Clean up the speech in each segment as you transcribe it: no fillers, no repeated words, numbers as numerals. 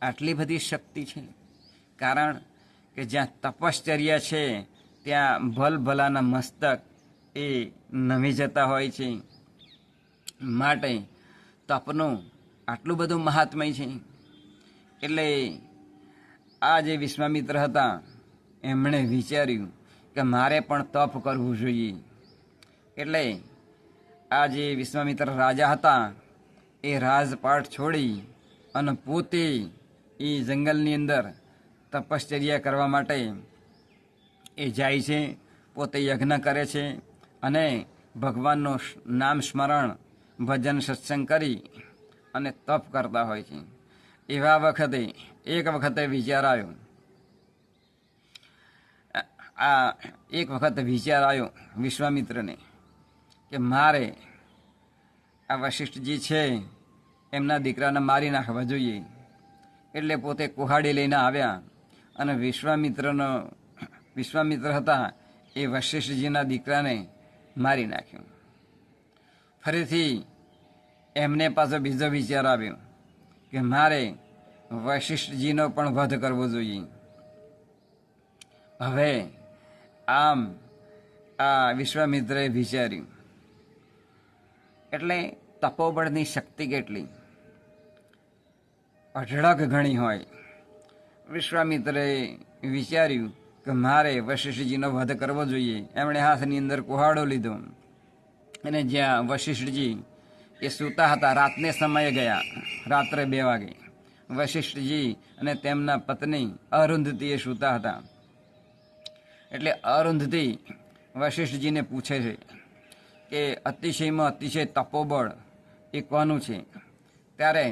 આટલી બધી શક્તિ છે? કારણ કે જ્યાં તપશ્ચર્યા છે ત્યાં ભલભલાના મસ્તક એ નમી જતા હોય છે. માટે તપનું આટલું બધું મહાત્મય છે. એટલે આ જે વિશ્વામિત્ર હતા એમણે વિચાર્યું કે મારે પણ તપ કરવું જોઈએ. એટલે આ જે વિશ્વામિત્ર રાજા હતા એ રાજપાટ છોડી અને પોતે એ જંગલની અંદર તપશ્ચર્યા કરવા માટે એ જાય છે. પોતે યજ્ઞ કરે છે અને ભગવાનનું નામ સ્મરણ ભજન સત્સંગ કરી અને તપ કરતા હોય છે. એવા વખતે એક વખતે વિચાર આવ્યો વિશ્વામિત્રને કે મારે આ વશિષ્ઠજી છે એમના દીકરાને મારી નાખવા જોઈએ. એટલે પોતે કુહાડી લઈને આવ્યા અને વિશ્વામિત્ર હતા એ વશિષ્ઠજીના દીકરાને મારી નાખ્યો. ફરીથી એમને પાછો બીજો વિચાર આવ્યો કે મારે વશિષ્ઠજીનો પણ વધ કરવો જોઈએ. હવે આમ આ વિશ્વામિત્રએ વિચાર્યું. એટલે તપોબળની શક્તિ કેટલી અઢળક ઘણી હોય. વિશ્વામિત્રએ વિચાર્યું કે મારે વશિષ્ઠજીનો વધ કરવો જોઈએ. એમણે હાથની અંદર કુહાડો લીધો અને જ્યાં વશિષ્ઠજી એ સૂતા હતા, રાતને સમયે ગયા, રાત્રે 2 વાગે વશિષ્ઠજી અને તેમના પત્ની અરુંધતી એ સૂતા હતા. એટલે અરુંધતી વશિષ્ઠજીને પૂછે છે કે અતિશયમાં અતિશય તપોબળ એ કોનું છે? ત્યારે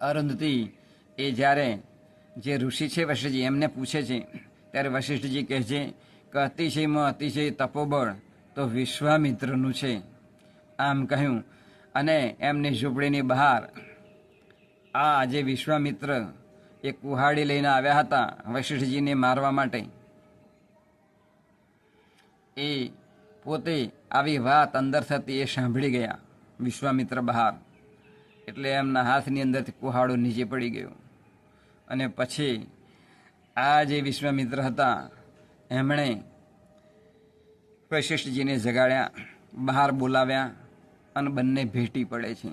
અરુંધતી એ જ્યારે જે ઋષિ છે વશિષ્ઠજી એમને પૂછે છે ત્યારે વશિષ્ઠજી કહે છે કે અતિશયમાં અતિશય તપોબળ તો વિશ્વામિત્રનું છે. આમ કહ્યું અને એમની ઝૂંપડીની બહાર આ જે વિશ્વામિત્ર એ કુહાડી લઈને આવ્યા હતા વશિષ્ઠજીને મારવા માટે, એ પોતે આવી વાત અંદર થતી એ સાંભળી ગયા વિશ્વામિત્ર બહાર. એટલે એમના હાથની અંદરથી કુહાડો નીચે પડી ગયો. અને પછી આ જે વિશ્વામિત્ર હતા એમણે વશિષ્ઠજીને જગાડ્યા, બહાર બોલાવ્યા અને બંને ભેટી પડે છે.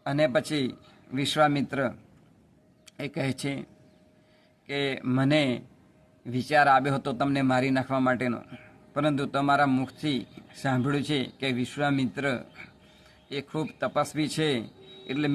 અને પછી વિશ્વામિત્ર એ કહે છે કે મને વિચાર આવ્યો હતો તમને મારી નાખવા માટેનો, પરંતુ તમારા મુખથી સાંભળ્યું છે કે વિશ્વામિત્ર એ ખૂબ તપસ્વી છે, એટલે